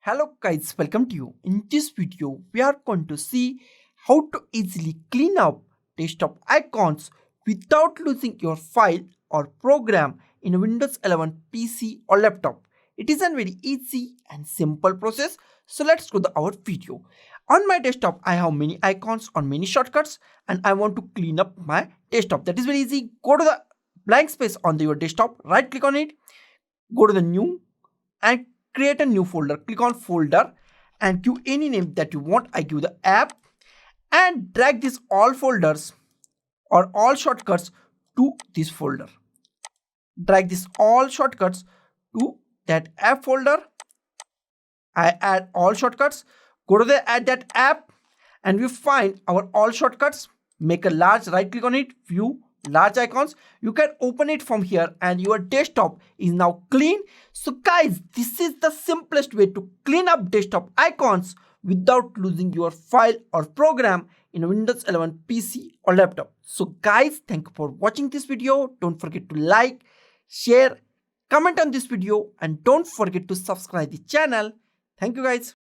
Hello guys, welcome to you. In this video, we are going to see how to easily clean up desktop icons without losing your file or program in Windows 11 PC or laptop. It is a very easy and simple process. So let's go to our video. On my desktop, I have many icons on many shortcuts and I want to clean up my desktop. That is very easy. Go to the blank space on your desktop, right click on it, go to the new and create a new folder. Click on folder and give any name that you want. I give the app and drag these all folders or all shortcuts to this folder. Drag these all shortcuts to that app folder. I add all shortcuts. Go to the add that app and we find our all shortcuts. Make a large, right click on it, view large icons. You can open it from here and your desktop is now clean. So guys, this is the simplest way to clean up desktop icons without losing your file or program in Windows 11 PC or laptop. So guys, thank you for watching this video. Don't forget to like, share, comment on this video and don't forget to subscribe the channel. Thank you guys.